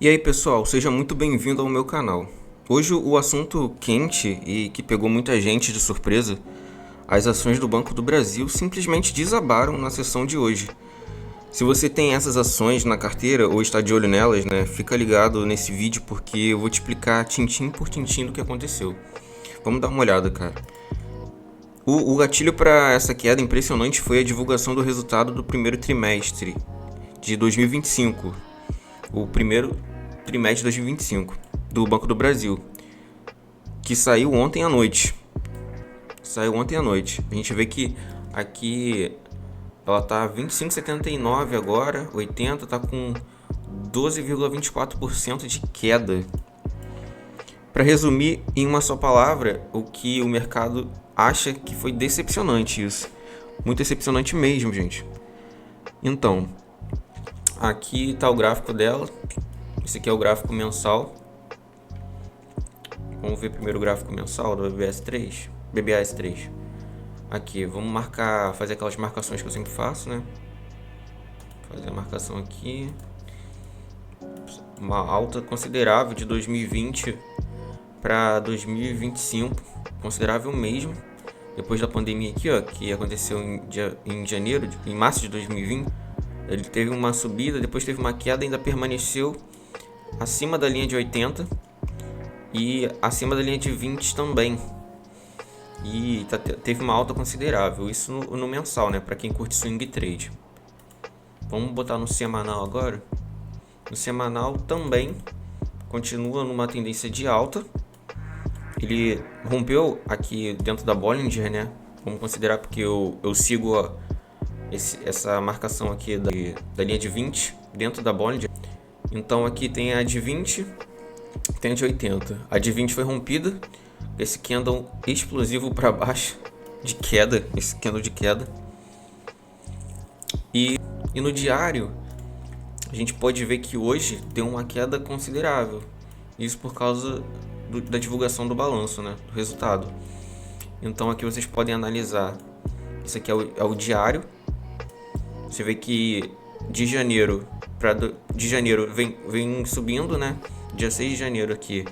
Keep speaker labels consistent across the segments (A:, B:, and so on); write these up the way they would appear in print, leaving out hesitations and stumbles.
A: E aí pessoal, seja muito bem-vindo ao meu canal. Hoje o assunto quente e que pegou muita gente de surpresa, as ações do Banco do Brasil simplesmente desabaram na sessão de hoje. Se você tem essas ações na carteira ou está de olho nelas, né, fica ligado nesse vídeo porque eu vou te explicar tintim por tintim do que aconteceu. Vamos dar uma olhada, cara. O gatilho para essa queda impressionante foi a divulgação do resultado do primeiro trimestre de 2025. O primeiro trimestre de 2025 do Banco do Brasil, que saiu ontem à noite. A gente vê que aqui ela tá 25,79 agora, 80 tá com 12,24% de queda. Para resumir em uma só palavra, o que o mercado acha que foi decepcionante isso. Muito decepcionante mesmo, gente. Então, aqui está o gráfico dela. Esse aqui é o gráfico mensal. Vamos ver primeiro o gráfico mensal do BBAS3. Aqui, vamos fazer aquelas marcações que eu sempre faço, né? Fazer a marcação aqui. Uma alta considerável de 2020 para 2025, considerável mesmo. Depois da pandemia aqui, ó, que aconteceu em março de 2020, ele teve uma subida, depois teve uma queda, ainda permaneceu acima da linha de 80 e acima da linha de 20 também. E teve uma alta considerável, isso no mensal, né, para quem curte swing trade. Vamos botar no semanal agora. No semanal também continua numa tendência de alta. Ele rompeu aqui dentro da Bollinger, né? Vamos considerar porque eu sigo essa marcação aqui da linha de 20 dentro da Bollinger. Então aqui tem a de 20, tem a de 80. A de 20 foi rompida. Esse candle explosivo para baixo de queda, esse candle de queda. E no diário a gente pode ver que hoje deu uma queda considerável. Isso por causa da divulgação do balanço, né, do resultado. Então aqui vocês podem analisar. Isso aqui é o diário. Você vê que de janeiro vem subindo, né? Dia 6 de janeiro aqui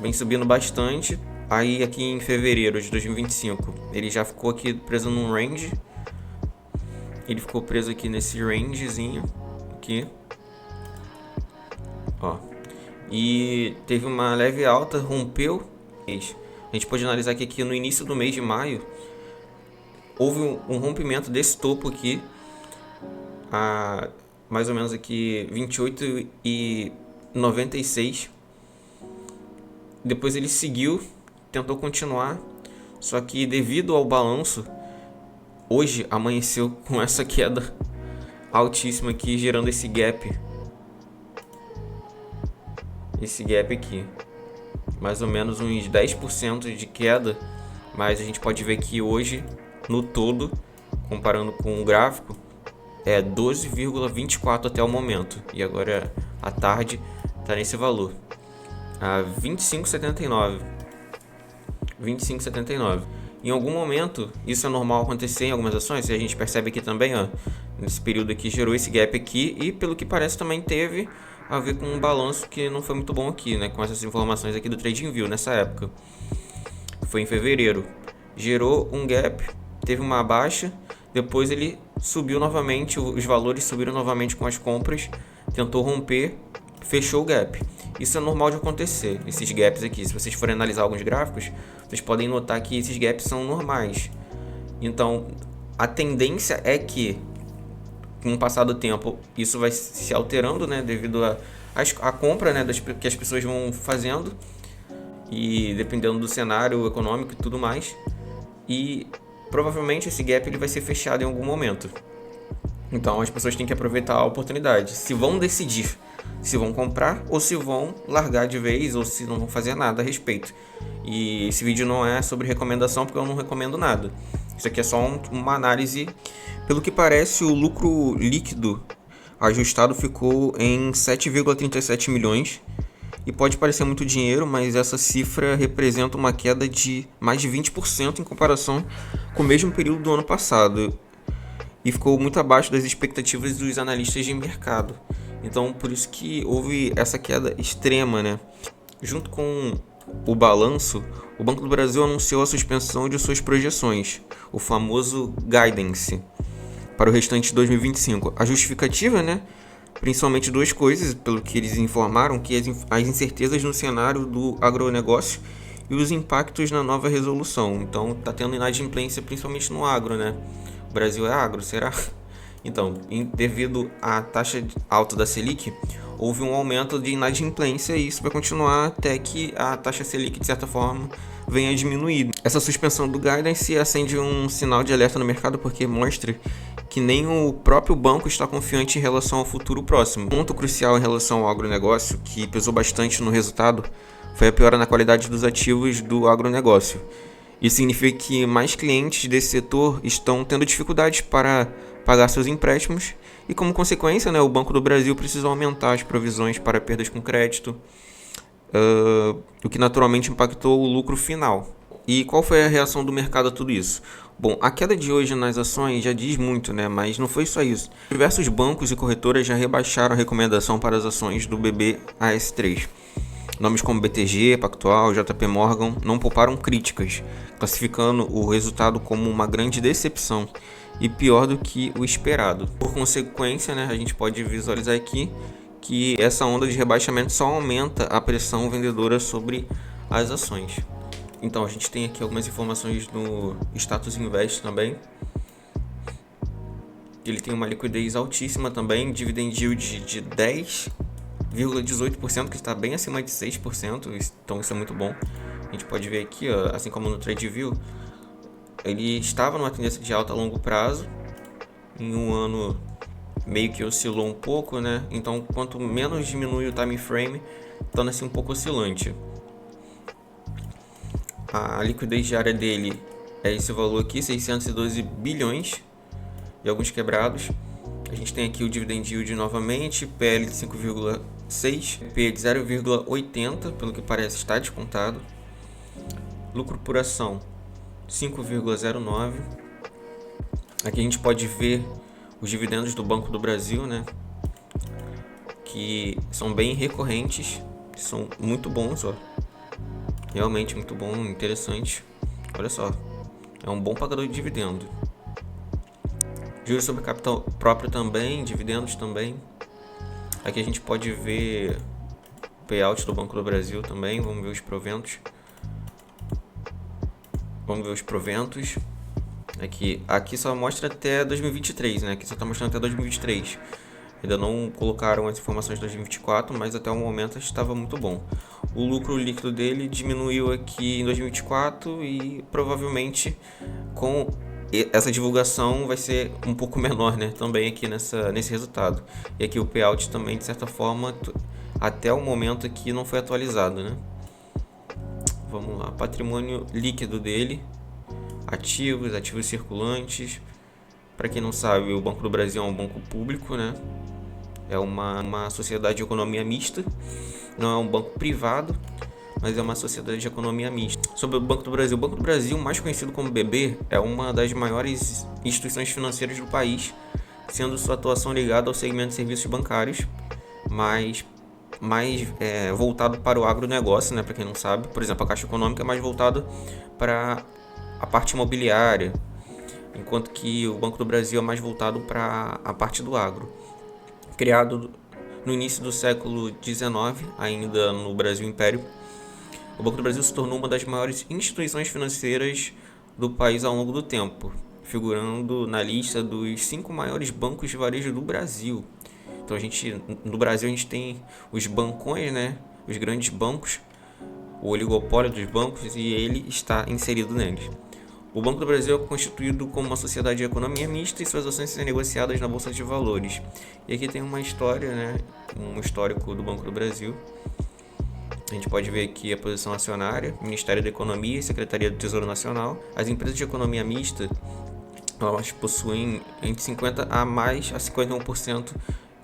A: vem subindo bastante. Aí aqui em fevereiro de 2025 ele já ficou aqui preso num range. Ele ficou preso aqui nesse rangezinho aqui, ó. E teve uma leve alta, rompeu. A gente pode analisar que no início do mês de maio houve um rompimento desse topo aqui, mais ou menos aqui 28,96. Depois ele seguiu, tentou continuar, só que devido ao balanço, hoje amanheceu com essa queda altíssima aqui, gerando esse gap. Esse gap aqui, mais ou menos uns 10% de queda, mas a gente pode ver que hoje, no todo, comparando com o gráfico, é 12,24 até o momento, e agora à tarde está nesse valor, a 25,79. Em algum momento, isso é normal acontecer em algumas ações, e a gente percebe aqui também, ó, nesse período aqui gerou esse gap aqui, e pelo que parece também teve a ver com um balanço que não foi muito bom aqui, né? Com essas informações aqui do TradingView nessa época. Foi em fevereiro. Gerou um gap, teve uma baixa, depois ele subiu novamente, os valores subiram novamente com as compras, tentou romper, fechou o gap. Isso é normal de acontecer, esses gaps aqui. Se vocês forem analisar alguns gráficos, vocês podem notar que esses gaps são normais. Então, a tendência é que com o passar do tempo, isso vai se alterando, né, devido a compra, né, que as pessoas vão fazendo e dependendo do cenário econômico e tudo mais. E provavelmente esse gap ele vai ser fechado em algum momento. Então as pessoas têm que aproveitar a oportunidade. Se vão decidir se vão comprar ou se vão largar de vez ou se não vão fazer nada a respeito. E esse vídeo não é sobre recomendação porque eu não recomendo nada. Isso aqui é só uma análise. Pelo que parece, o lucro líquido ajustado ficou em 7,37 milhões. E pode parecer muito dinheiro, mas essa cifra representa uma queda de mais de 20% em comparação com o mesmo período do ano passado. E ficou muito abaixo das expectativas dos analistas de mercado. Então, por isso que houve essa queda extrema, né? Junto com o balanço, o Banco do Brasil anunciou a suspensão de suas projeções, o famoso guidance, para o restante de 2025. A justificativa, né? Principalmente duas coisas, pelo que eles informaram, que as incertezas no cenário do agronegócio e os impactos na nova resolução. Então, tá tendo inadimplência principalmente no agro, né? O Brasil é agro, será? Então, devido à taxa alta da Selic, houve um aumento de inadimplência e isso vai continuar até que a taxa Selic, de certa forma, venha diminuir. Essa suspensão do guidance acende um sinal de alerta no mercado porque mostra que nem o próprio banco está confiante em relação ao futuro próximo. Um ponto crucial em relação ao agronegócio, que pesou bastante no resultado, foi a piora na qualidade dos ativos do agronegócio. Isso significa que mais clientes desse setor estão tendo dificuldades para pagar seus empréstimos e, como consequência, né, o Banco do Brasil precisou aumentar as provisões para perdas com crédito, o que naturalmente impactou o lucro final. E qual foi a reação do mercado a tudo isso? Bom, a queda de hoje nas ações já diz muito, né? Mas não foi só isso. Diversos bancos e corretoras já rebaixaram a recomendação para as ações do BBAS3. Nomes como BTG, Pactual, JP Morgan não pouparam críticas, classificando o resultado como uma grande decepção e pior do que o esperado. Por consequência, né, a gente pode visualizar aqui que essa onda de rebaixamento só aumenta a pressão vendedora sobre as ações. Então, a gente tem aqui algumas informações no Status Invest também. Ele tem uma liquidez altíssima também, dividend yield de 10,18%, que está bem acima de 6%, então isso é muito bom. A gente pode ver aqui, ó, assim como no TradingView, ele estava numa tendência de alta a longo prazo, em um ano meio que oscilou um pouco, né? Então, quanto menos diminui o time frame, torna-se um pouco oscilante. A liquidez diária dele é esse valor aqui, 612 bilhões e alguns quebrados. A gente tem aqui o dividend yield novamente, PL de 5,6, P de 0,80, pelo que parece está descontado. Lucro por ação 5,09. Aqui a gente pode ver os dividendos do Banco do Brasil, né? Que são bem recorrentes, são muito bons, ó. Realmente muito bom, interessante. Olha só, é um bom pagador de dividendo. Juros sobre capital próprio também, dividendos também. Aqui a gente pode ver o payout do Banco do Brasil também. Vamos ver os proventos. Aqui só mostra até 2023, né? Aqui só está mostrando até 2023. Ainda não colocaram as informações de 2024, mas até o momento estava muito bom. O lucro líquido dele diminuiu aqui em 2024 e provavelmente com essa divulgação vai ser um pouco menor, né? Também aqui nesse resultado. E aqui o payout também, de certa forma, até o momento aqui não foi atualizado, né? Vamos lá, patrimônio líquido dele, ativos circulantes. Para quem não sabe, o Banco do Brasil é um banco público, né? É uma sociedade de economia mista, não é um banco privado, mas é uma sociedade de economia mista. Sobre o Banco do Brasil, mais conhecido como BB, é uma das maiores instituições financeiras do país, sendo sua atuação ligada ao segmento de serviços bancários, mais voltado para o agronegócio, né? Para quem não sabe, por exemplo, a Caixa Econômica é mais voltada para a parte imobiliária, enquanto que o Banco do Brasil é mais voltado para a parte do agro. Criado no início do século XIX, ainda no Brasil Império, o Banco do Brasil se tornou uma das maiores instituições financeiras do país ao longo do tempo, figurando na lista dos 5 maiores bancos de varejo do Brasil. Então no Brasil a gente tem os bancões, né? Os grandes bancos, o oligopólio dos bancos, e ele está inserido neles. O Banco do Brasil é constituído como uma sociedade de economia mista e suas ações são negociadas na Bolsa de Valores. E aqui tem uma história, né? Um histórico do Banco do Brasil. A gente pode ver aqui a posição acionária, Ministério da Economia e Secretaria do Tesouro Nacional. As empresas de economia mista, elas possuem entre 50% a mais a 51%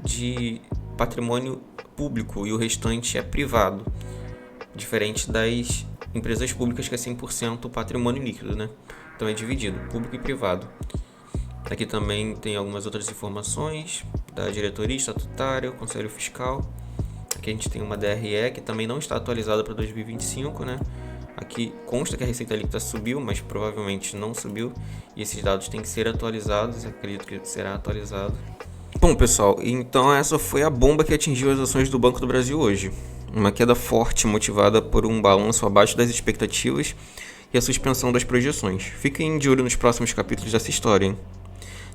A: de patrimônio público e o restante é privado, diferente das empresas públicas que é 100% patrimônio líquido, né? Então é dividido, público e privado. Aqui também tem algumas outras informações da diretoria estatutária, o conselho fiscal. Aqui a gente tem uma DRE que também não está atualizada para 2025, né? Aqui consta que a receita líquida subiu, mas provavelmente não subiu. E esses dados têm que ser atualizados, acredito que será atualizado. Bom, pessoal, então essa foi a bomba que atingiu as ações do Banco do Brasil hoje. Uma queda forte motivada por um balanço abaixo das expectativas e a suspensão das projeções. Fiquem de olho nos próximos capítulos dessa história, hein?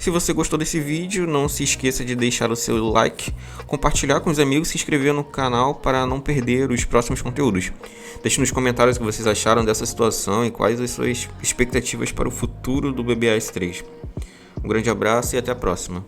A: Se você gostou desse vídeo, não se esqueça de deixar o seu like, compartilhar com os amigos e se inscrever no canal para não perder os próximos conteúdos. Deixe nos comentários o que vocês acharam dessa situação e quais as suas expectativas para o futuro do BBAS3. Um grande abraço e até a próxima.